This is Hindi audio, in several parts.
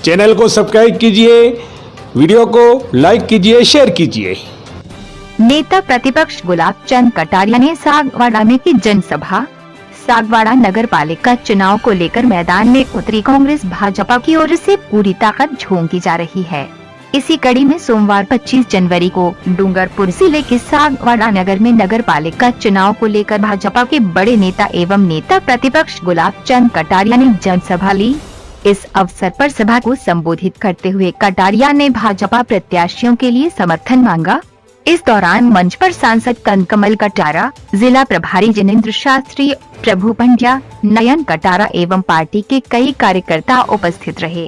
चैनल को सब्सक्राइब कीजिए, वीडियो को लाइक कीजिए, शेयर कीजिए। नेता प्रतिपक्ष गुलाब चंद कटारिया ने सागवाड़ा में की जनसभा। सागवाड़ा नगर पालिका चुनाव को लेकर मैदान में उतरी कांग्रेस भाजपा की ओर से पूरी ताकत झोंकी जा रही है। इसी कड़ी में सोमवार 25 जनवरी को डूंगरपुर जिले के सागवाड़ा नगर में नगर पालिका चुनाव को लेकर भाजपा के बड़े नेता एवं नेता प्रतिपक्ष गुलाब चंद कटारिया ने जनसभा ली। इस अवसर पर सभा को संबोधित करते हुए कटारिया ने भाजपा प्रत्याशियों के लिए समर्थन मांगा। इस दौरान मंच पर सांसद कनकमल कटारा, जिला प्रभारी जिनेंद्र शास्त्री, प्रभु पंड्या, नयन कटारा एवं पार्टी के कई कार्यकर्ता उपस्थित रहे।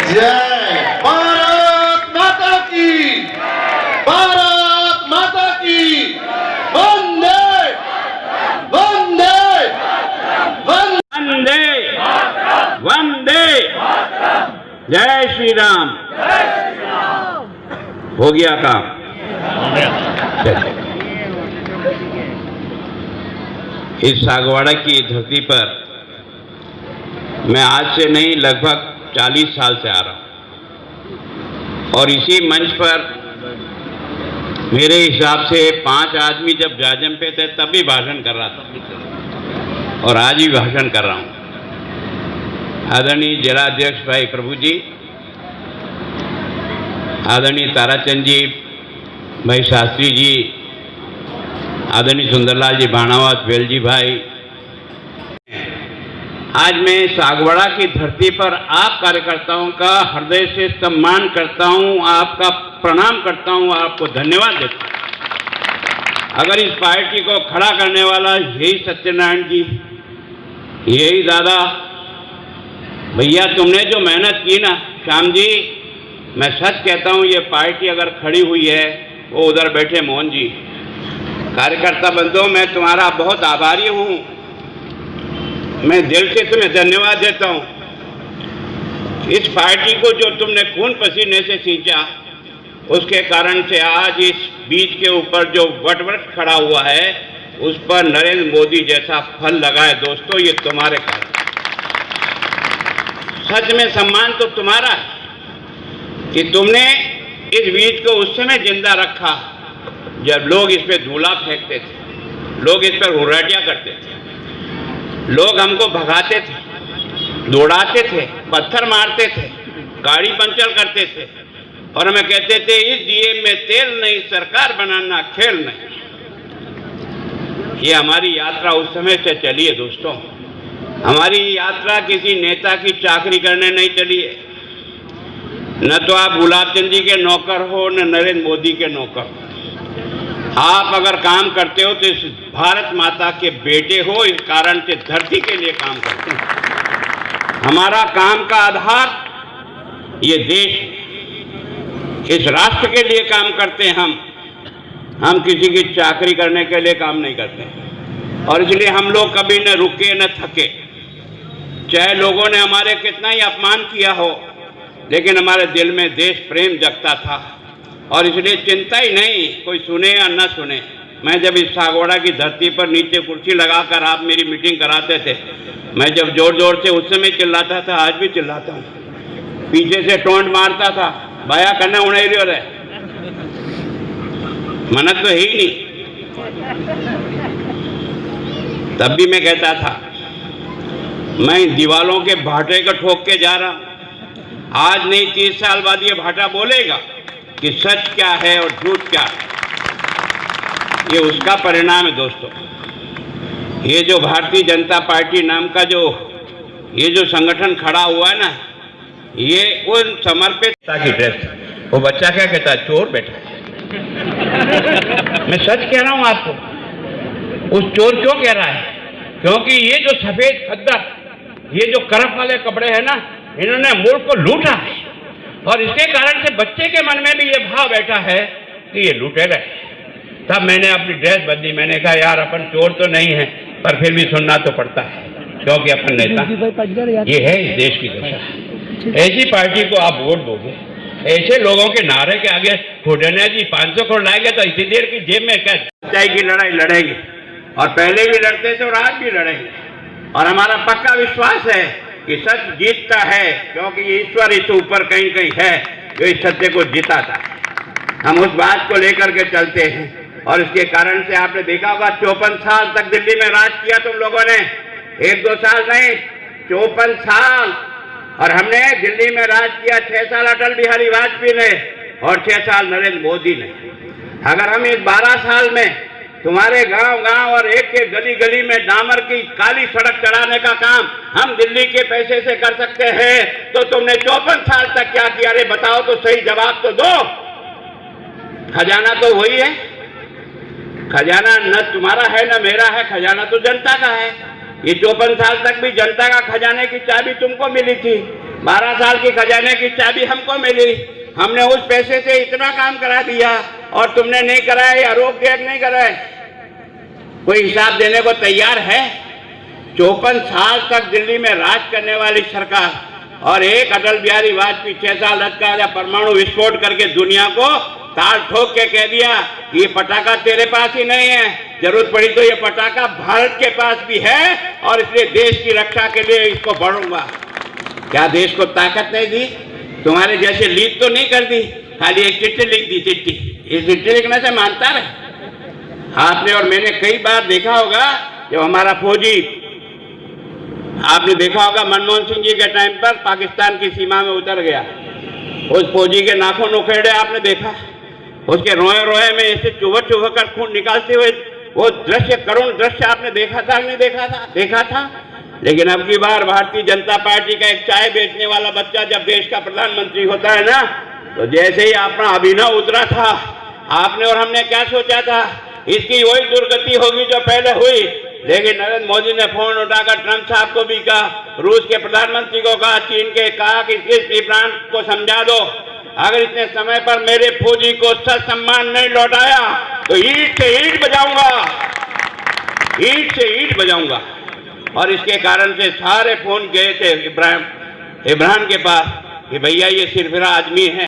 जय भारत माता की, भारत माता की, वंदे वंदे वंदे वंदे, जय श्री राम। हो गया काम। इस सागवाड़ा की धरती पर मैं आज से नहीं लगभग 40 साल से आ रहा हूं और इसी मंच पर मेरे हिसाब से 5 आदमी जब जाजम पे थे तब भी भाषण कर रहा था और आज भी भाषण कर रहा हूं। आदरणीय जिलाध्यक्ष भाई प्रभु जी, आदरणीय ताराचंद जी, भाई शास्त्री जी, आदरणीय सुंदरलाल जी बाणावत, वेल जी भाई, आज मैं सागवाड़ा की धरती पर आप कार्यकर्ताओं का हृदय से सम्मान करता हूं, आपका प्रणाम करता हूं, आपको धन्यवाद देता हूं। अगर इस पार्टी को खड़ा करने वाला यही सत्यनारायण जी, यही दादा भैया, तुमने जो मेहनत की ना श्याम जी, मैं सच कहता हूं ये पार्टी अगर खड़ी हुई है, वो उधर बैठे मोहन जी, कार्यकर्ता बंधुओं, मैं तुम्हारा बहुत आभारी हूं। मैं दिल से तुम्हें धन्यवाद देता हूं। इस पार्टी को जो तुमने खून पसीने से सींचा, उसके कारण से आज इस बीज के ऊपर जो वटवृक्ष खड़ा हुआ है, उस पर नरेंद्र मोदी जैसा फल लगा है। दोस्तों, ये तुम्हारे कारण। सच में सम्मान तो तुम्हारा है कि तुमने इस बीज को उस समय जिंदा रखा जब लोग इस पे धूला फेंकते थे, लोग इस पर हुर्राटियां करते थे, लोग हमको भगाते थे, दौड़ाते थे, पत्थर मारते थे, गाड़ी पंचर करते थे और हमें कहते थे इस दिए में तेल नहीं, सरकार बनाना खेल नहीं। ये हमारी यात्रा उस समय से चली है दोस्तों। हमारी यात्रा किसी नेता की चाकरी करने नहीं चली है। न तो आप गुलाब चंद जी के नौकर हो, न नरेंद्र मोदी के नौकर हो। आप अगर काम करते हो तो इस भारत माता के बेटे हो, इस कारण से धरती के लिए काम करते हैं। हमारा काम का आधार ये देश, इस राष्ट्र के लिए काम करते हैं हम किसी की चाकरी करने के लिए काम नहीं करते और इसलिए हम लोग कभी न रुके न थके। चाहे लोगों ने हमारे कितना ही अपमान किया हो, लेकिन हमारे दिल में देश प्रेम जगता था और इसलिए चिंता ही नहीं, कोई सुने या न सुने। मैं जब इस सागवाड़ा की धरती पर नीचे कुर्सी लगाकर आप मेरी मीटिंग कराते थे, मैं जब जोर जोर से उस समय चिल्लाता था, आज भी चिल्लाता हूँ। पीछे से टोंट मारता था, बाया करना उड़ाई रही हो रहे, मनत तो है ही नहीं। तब भी मैं कहता था मैं दीवालों के भाटे को ठोक के जा रहा हूं। आज नहीं 30 साल बाद ये भाटा बोलेगा कि सच क्या है और झूठ क्या है। ये उसका परिणाम है दोस्तों। ये जो भारतीय जनता पार्टी नाम का ये जो संगठन खड़ा हुआ है ना, ये उन समर्पित की ड्रेस। वो बच्चा क्या कहता है, चोर बैठा है। मैं सच कह रहा हूं आपको। उस चोर क्यों कह रहा है? क्योंकि ये जो सफेद खद्दर, ये जो करफ वाले कपड़े हैं ना, इन्होंने मुल्क को लूटा है और इसके कारण से बच्चे के मन में भी ये भाव बैठा है कि ये लूटेगा। तब मैंने अपनी ड्रेस बदली। मैंने कहा यार अपन चोर तो नहीं है, पर फिर भी सुनना तो पड़ता है क्योंकि अपन नेता। ये है इस देश की दशा। ऐसी पार्टी को आप वोट दोगे, ऐसे लोगों के नारे के आगे फुटने जी 500 करोड़ लाएंगे तो इसी देर की जेब में क्या सच्चाई की लड़ाई लड़ेंगे। और पहले भी लड़ते थे और आज भी लड़ेंगे। और हमारा पक्का विश्वास है कि सच जीतता है, क्योंकि ईश्वर इस ऊपर कहीं कहीं है जो इस सत्य को जिताता है। हम उस बात को लेकर के चलते हैं और इसके कारण से आपने देखा होगा 54 साल तक दिल्ली में राज किया तुम लोगों ने, 1-2 साल नहीं, 54 साल। और हमने दिल्ली में राज किया 6 साल अटल बिहारी वाजपेयी ने और 6 साल नरेंद्र मोदी ने। अगर हम इस 12 साल में तुम्हारे गांव-गांव और एक गली गली में डामर की काली सड़क चढ़ाने का काम हम दिल्ली के पैसे से कर सकते हैं, तो तुमने 54 साल तक क्या किया? रे बताओ तो सही, जवाब तो दो। खजाना तो वही है, खजाना न तुम्हारा है न मेरा है, खजाना तो जनता का है। ये 54 साल तक भी जनता का खजाने की चाबी तुमको मिली थी, 12 साल की खजाने की चाबी हमको मिली। हमने उस पैसे से इतना काम करा दिया और तुमने नहीं कराया, या रोक दिया नहीं कराए। कोई हिसाब देने को तैयार है? 54 साल तक दिल्ली में राज करने वाली सरकार और एक अटल बिहारी वाजपेयी 6 साल रज का परमाणु विस्फोट करके दुनिया को ताल ठोक के कह दिया ये पटाखा तेरे पास ही नहीं है, जरूरत पड़ी तो ये पटाखा भारत के पास भी है और इसलिए देश की रक्षा के लिए इसको बढ़ूंगा। क्या देश को ताकत नहीं दी? तुम्हारे जैसे लीड तो नहीं कर दी, खाली एक चिट्ठी लिख दी। चिट्ठी, ये चिट्ठी लिखने से मानता रहे? आपने और मैंने कई बार देखा होगा जब हमारा फौजी, आपने देखा होगा मनमोहन सिंह जी के टाइम पर पाकिस्तान की सीमा में उतर गया, उस फौजी के नाखून उखेड़े आपने देखा, उसके रोए रोए में ऐसे चुभक चुभक कर खून निकालते हुए वो दृश्य, करुण दृश्य आपने देखा था नहीं देखा था? देखा था। लेकिन अब की बार भारतीय जनता पार्टी का एक चाय बेचने वाला बच्चा जब देश का प्रधानमंत्री होता है ना, तो जैसे ही अपना अभिनव उतरा था, आपने और हमने क्या सोचा था? इसकी वही दुर्गति होगी जो पहले हुई। लेकिन नरेंद्र मोदी ने फोन उठाकर ट्रंप साहब को भी कहा, रूस के प्रधानमंत्री को कहा, चीन के कहा कि इस ब्रांड को समझा दो, अगर इतने समय पर मेरे फौजी को सच सम्मान नहीं लौटाया तो ईंट से ईंट बजाऊंगा, ईंट से ईंट बजाऊंगा। और इसके कारण से सारे फोन गए थे इब्राहिम के पास कि भैया ये सिरफिरा आदमी है,